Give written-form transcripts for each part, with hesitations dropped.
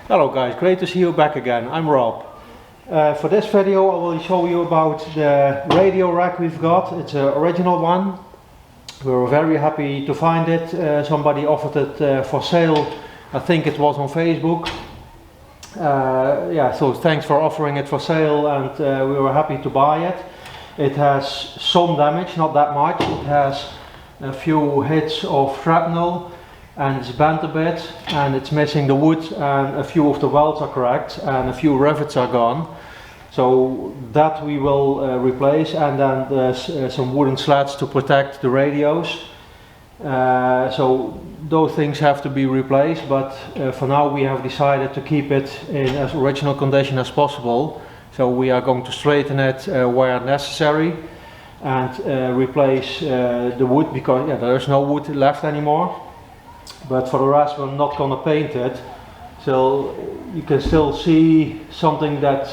Hello guys, great to see you back again. I'm Rob. For this video I will show you about the radio rack we've got. It's an original one. We were very happy to find it. Somebody offered it for sale. I think it was on Facebook. So thanks for offering it for sale, and we were happy to buy it. It has some damage, not that much. It has a few hits of shrapnel and it's bent a bit, and it's missing the wood, and a few of the welds are cracked and a few rivets are gone. So that we will replace, and then there's some wooden slats to protect the radios. So those things have to be replaced, but for now we have decided to keep it in as original condition as possible. So we are going to straighten it where necessary and replace the wood, because there is no wood left anymore. But for the rest we're not going to paint it. So you can still see something that,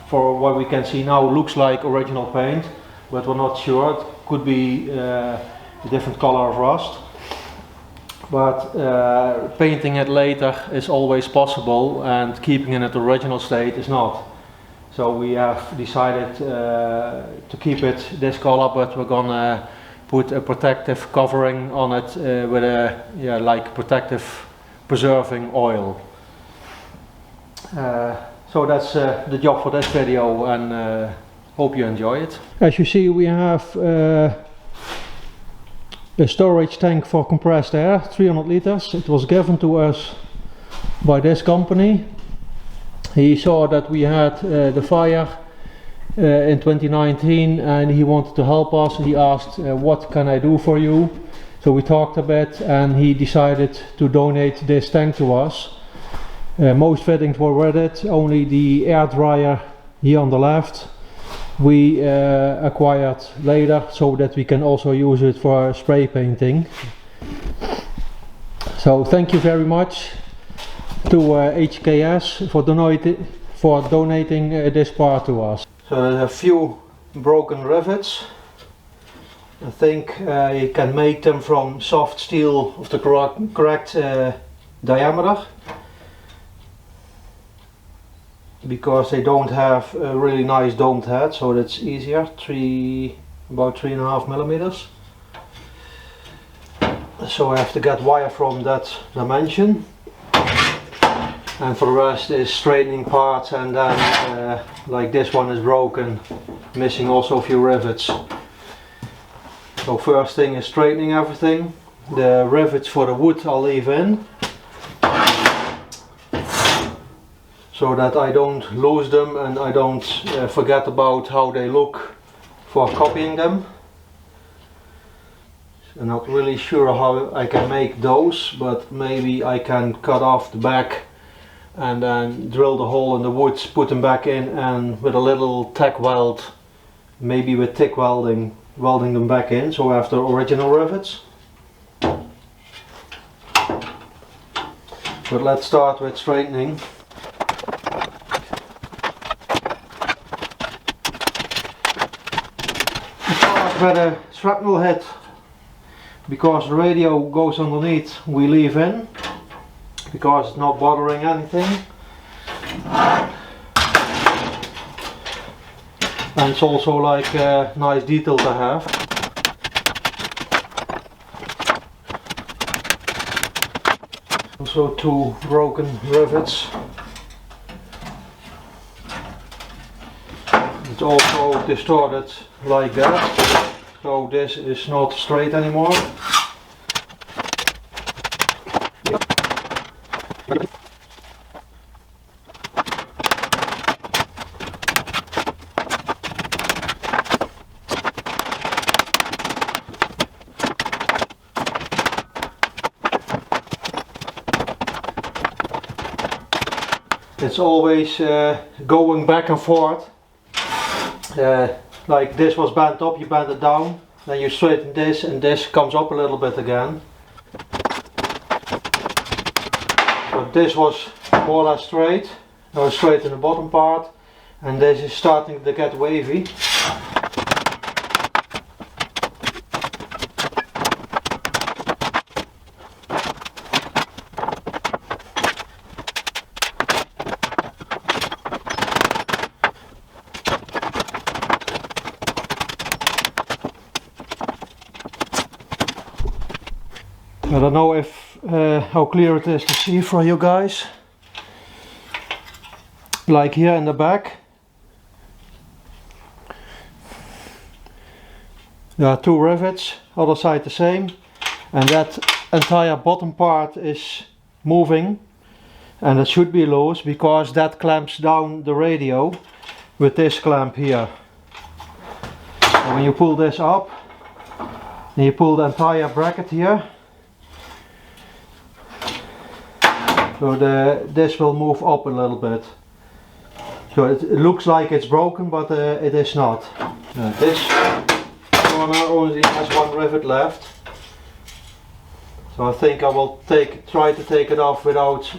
for what we can see now, looks like original paint, but we're not sure. It could be a different color of rust. But painting it later is always possible, and keeping it at the original state is not. So we have decided to keep it this color, but we're gonna put a protective covering on it with a like protective preserving oil. So that's the job for this video, and hope you enjoy it. As you see, we have a storage tank for compressed air, 300 liters. It was given to us by this company. He saw that we had the fire in 2019 and he wanted to help us. He asked, what can I do for you? So we talked a bit, and he decided to donate this tank to us. Most fittings were with it, only the air dryer here on the left we acquired later, so that we can also use it for spray painting. So thank you very much to HKS for donating this part to us. So there's a few broken rivets. I think you can make them from soft steel of the correct diameter, because they don't have a really nice domed head, so that's easier. About 3.5 millimeters. So I have to get wire from that dimension, and for the rest is straightening parts, and then like this one is broken, missing also a few rivets. So first thing is straightening everything. The rivets for the wood I'll leave in, so that I don't lose them and I don't forget about how they look for copying them. I'm not really sure how I can make those, but maybe I can cut off the back and then drill the hole in the wood, put them back in, and with a little tack weld, maybe with TIG welding them back in, so I have the original rivets. But let's start with straightening. Where the shrapnel hit, because the radio goes underneath, we leave in, because it's not bothering anything, and it's also like a nice detail to have. Also 2 broken rivets. It's also distorted like that, so this is not straight anymore. It's always going back and forth. Like this was bent up, you bend it down, then you straighten this, and this comes up a little bit again. But this was more or less straight. Now it's straight in the bottom part, and this is starting to get wavy. I don't know if how clear it is to see for you guys. Like here in the back, there are 2 rivets, other side the same, and that entire bottom part is moving, and it should be loose because that clamps down the radio with this clamp here. And when you pull this up, then you pull the entire bracket here, so this will move up a little bit. So it looks like it's broken, but it is not. This corner only has 1 rivet left, so I think I will try to take it off without,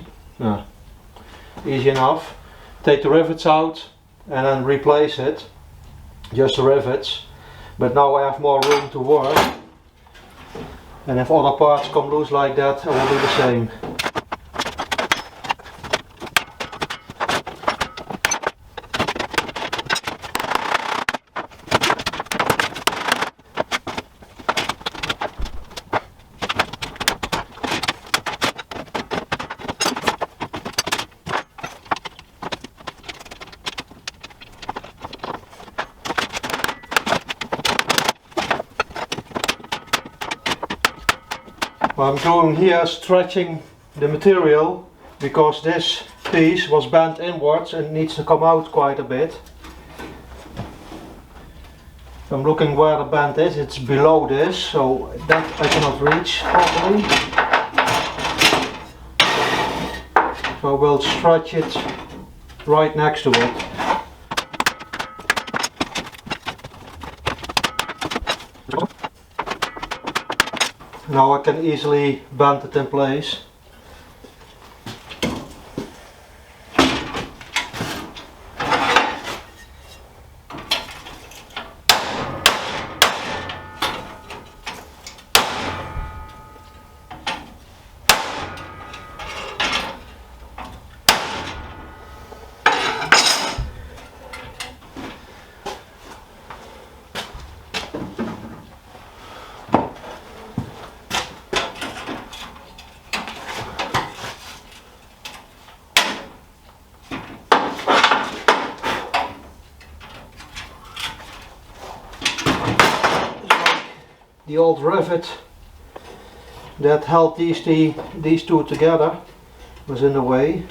easy enough. Take the rivets out and then replace it, just the rivets. But now I have more room to work, and if other parts come loose like that, I will do the same. What I'm doing here is stretching the material because this piece was bent inwards and needs to come out quite a bit. I'm looking where the bend is, it's below this, so that I cannot reach properly. So I will stretch it right next to it. Now I can easily bend it in place. The old rivet that held these two together was in the way.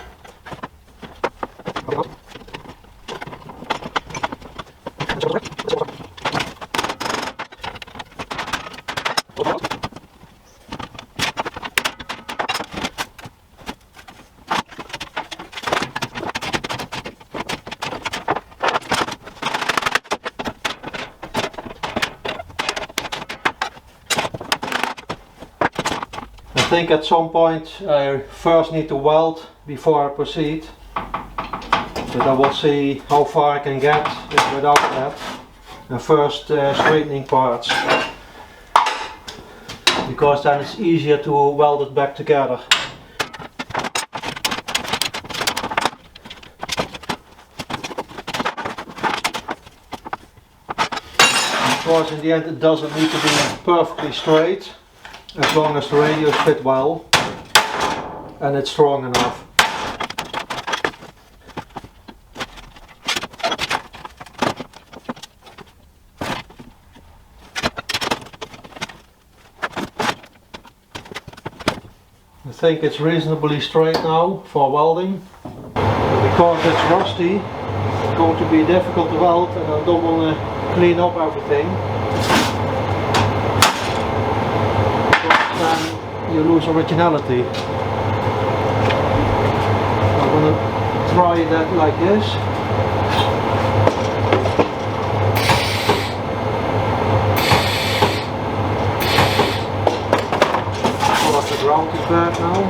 I think at some point I first need to weld before I proceed, but I will see how far I can get without that, and first straightening parts, because then it's easier to weld it back together. Of course, in the end it doesn't need to be perfectly straight, as long as the radios fit well and it's strong enough. I think it's reasonably straight now for welding. Because it's rusty, it's going to be difficult to weld, and I don't want to clean up everything. You lose originality. I'm going to try that like this. All of the ground is bad now.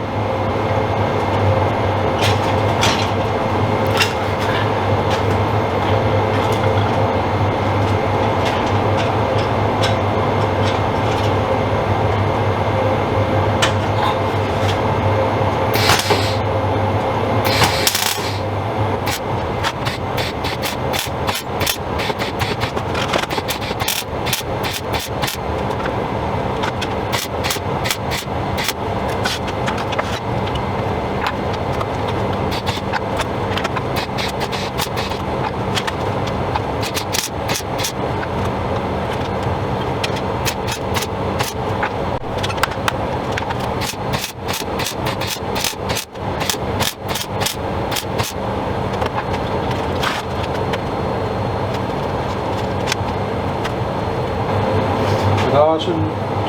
There are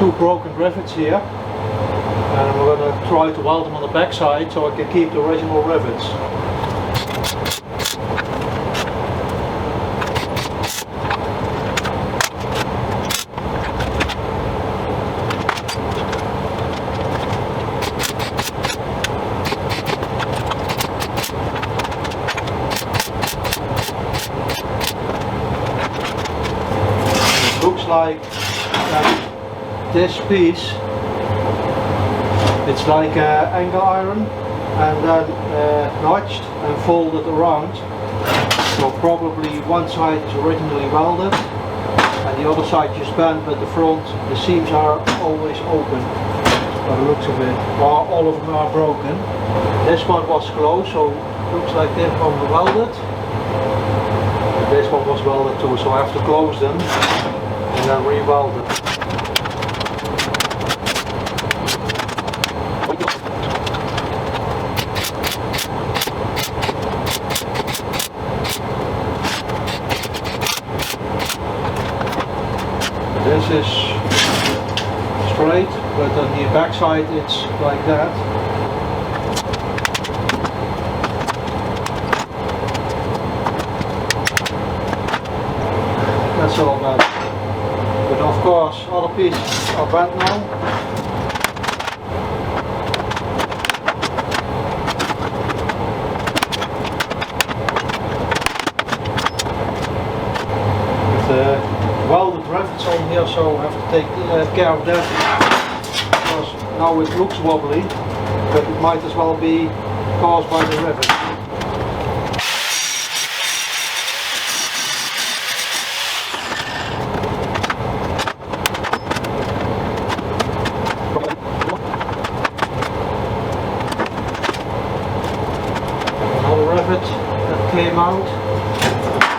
two broken rivets here, and I'm going to try to weld them on the back side so I can keep the original rivets. Like this piece, it's like angle iron and then notched and folded around, so probably one side is originally welded and the other side just bent, but the front, the seams are always open by the looks of it, or all of them are broken. This one was closed, so it looks like this one was welded, and this one was welded too, so I have to close them and then re-weld it. This is straight, but on the back side it's like that. That's all bad. But of course, other pieces are bent now. With welded rivets on here, so I have to take care of that. Because now it looks wobbly, but it might as well be caused by the rivet. That came out.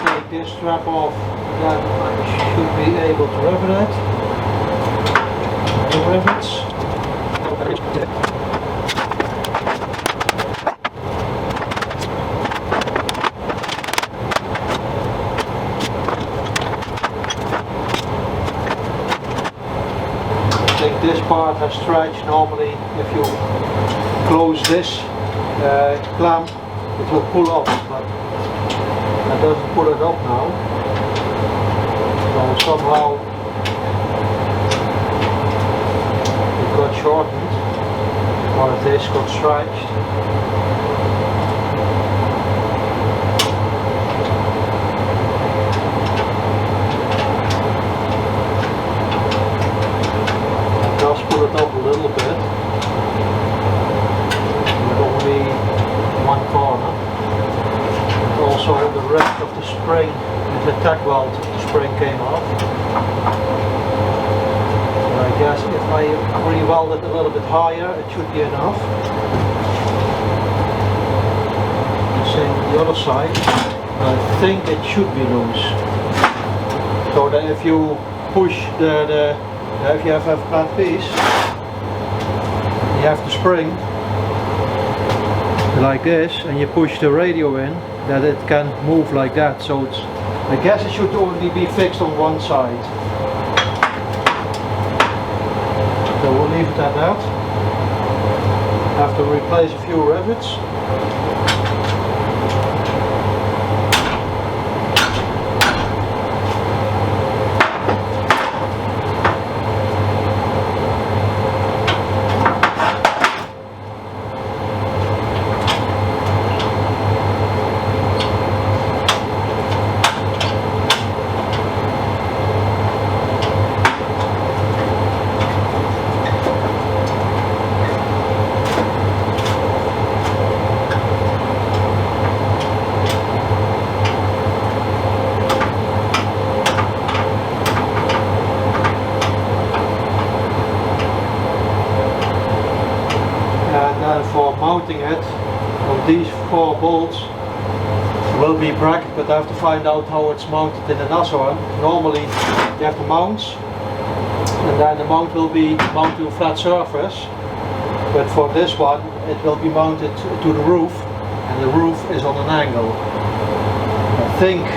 Take this strap off, then I should be able to rivet it. The rivets. I think this part has stretch. Normally if you close this clamp, it will pull up, but that doesn't pull it up now. So somehow it got shortened, or this got stretched. It does pull it up a little bit, but only one corner. Also the rest of the spring, with the tack weld, the spring came off. So I guess if I re-weld it a little bit higher, it should be enough. The same on the other side. I think it should be loose. So that if you push if you have a flat piece, you have the spring like this, and you push the radio in, that it can move like that. So it's, I guess it should only be fixed on one side. So we'll leave it at that. Have to replace a few rivets. For mounting it on these 4 bolts will be bracket, but I have to find out how it's mounted in another one. Normally you have the mounts, and then the mount will be mounted to a flat surface, but for this one it will be mounted to the roof, and the roof is on an angle. I think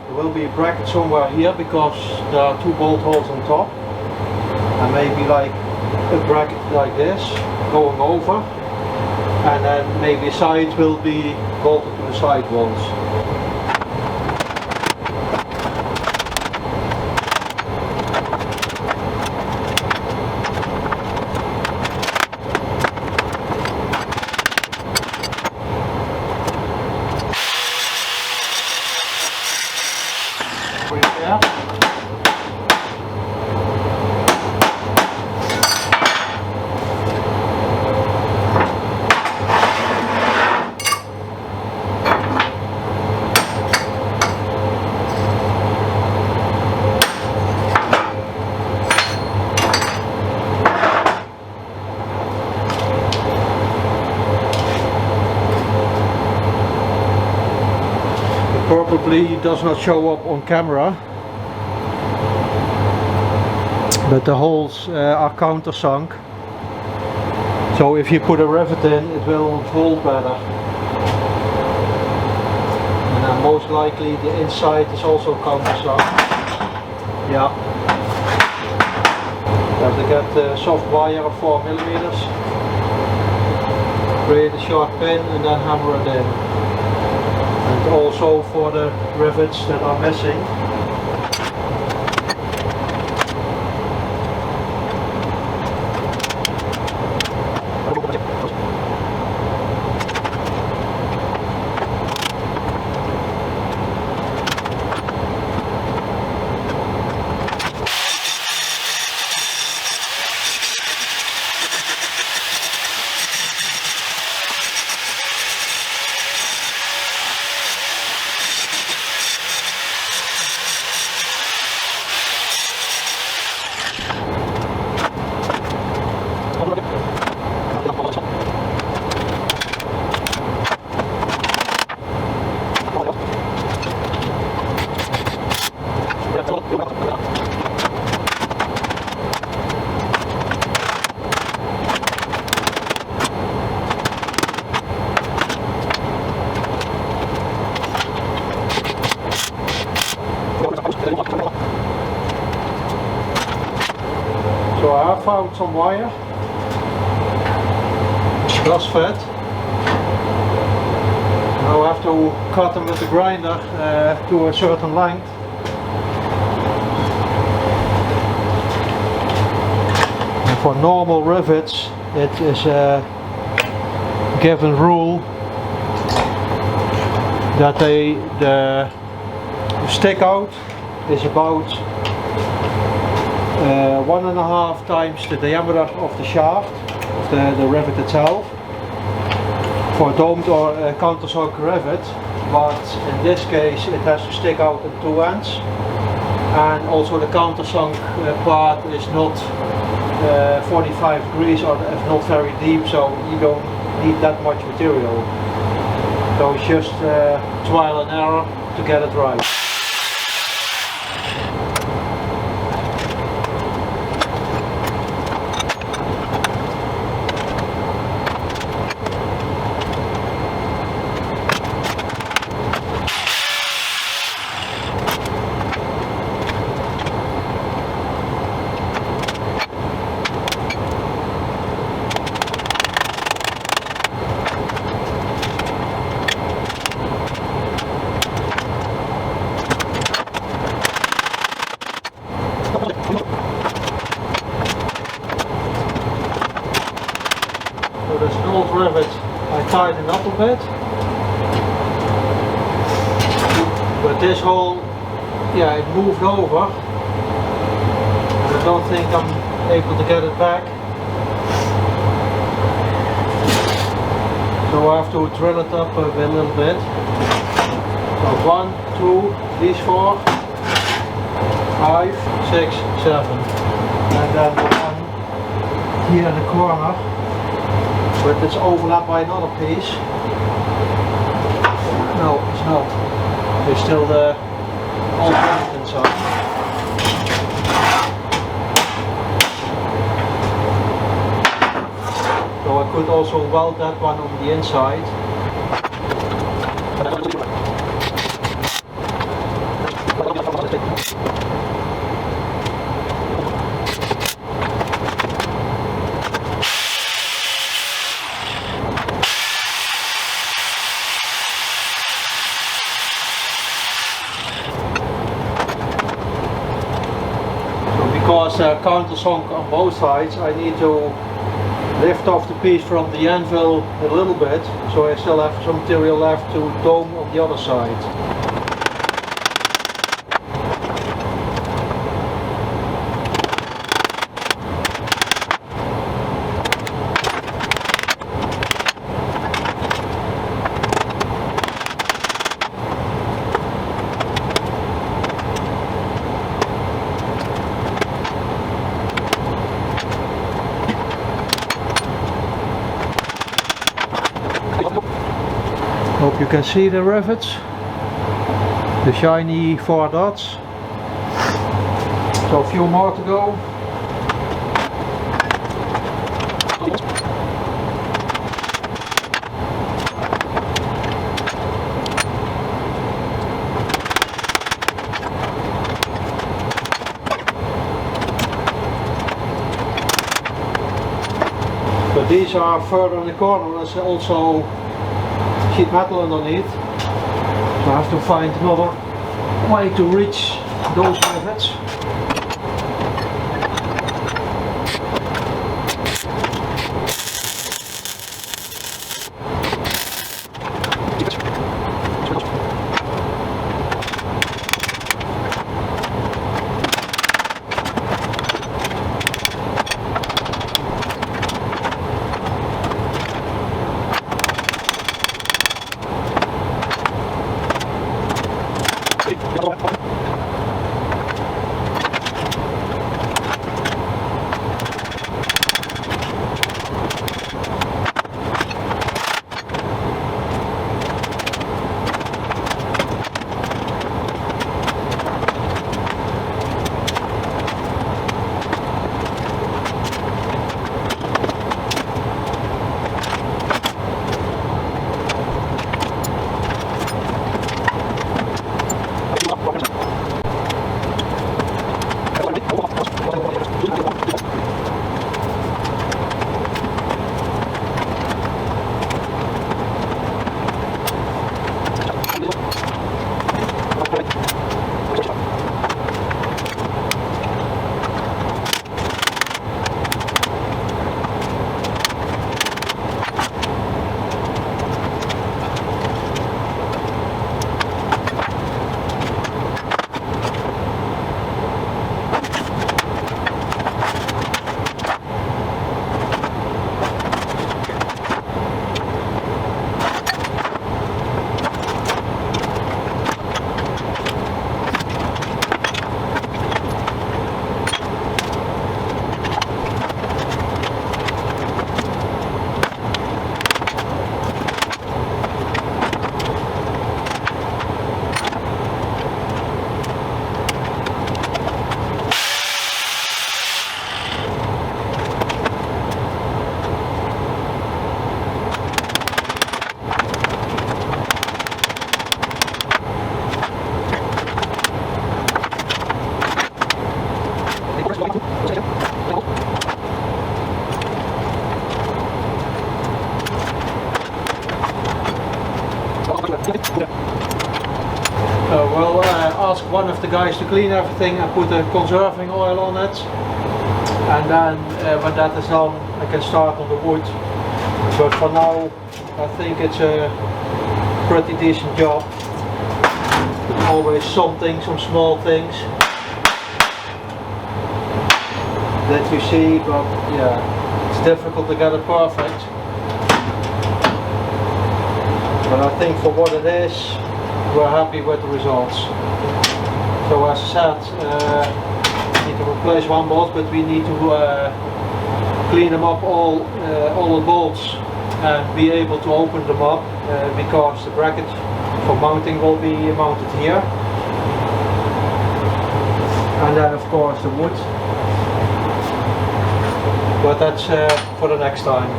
the will be a bracket somewhere here because there are 2 bolt holes on top, and maybe like a bracket like this going over, and then maybe sides will be bolted to the side walls. Probably does not show up on camera, but the holes are countersunk, so if you put a rivet in it will hold better, and then most likely the inside is also countersunk. Yeah, you have to get a soft wire of 4mm, create a sharp pin and then hammer it in. And also for the rivets that are missing, so I have found some wire, glass fed. Now I have to cut them with the grinder to a certain length. And for normal rivets it is a given rule that the stick out is about 1.5 times the diameter of the shaft of the rivet itself for a domed or countersunk rivet, but in this case it has to stick out at 2 ends, and also the countersunk part is not 45 degrees or not very deep, so you don't need that much material. So it's just trial and error to get it right. So there's an old rivet, I tightened up a bit, but this hole, yeah, it moved over, and I don't think I'm able to get it back, so I have to drill it up a little bit. So 1, 2, these 4, 5, 6, 7, and then the one here in the corner, but it's overlapped by another piece. No, it's not. There's still the old rivet inside. So I could also weld that one on the inside. it's a countersunk on both sides, I need to lift off the piece from the anvil a little bit, so I still have some material left to dome on the other side. Hope you can see the rivets, the shiny 4 dots. So a few more to go. But these are further in the corner, there's also sheet metal underneath, so I have to find another way to reach those rivets. Well, I asked one of the guys to clean everything and put a conserving oil on it, and then when that is done I can start on the wood. But for now I think it's a pretty decent job. There's always something, some small things that you see, but yeah, it's difficult to get it perfect. But I think for what it is, we're happy with the results. So as I said, we need to replace one bolt, but we need to clean them up all the bolts and be able to open them up because the bracket for mounting will be mounted here. And then of course the wood. But that's for the next time.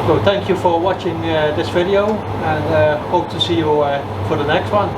So thank you for watching this video, and hope to see you for the next one.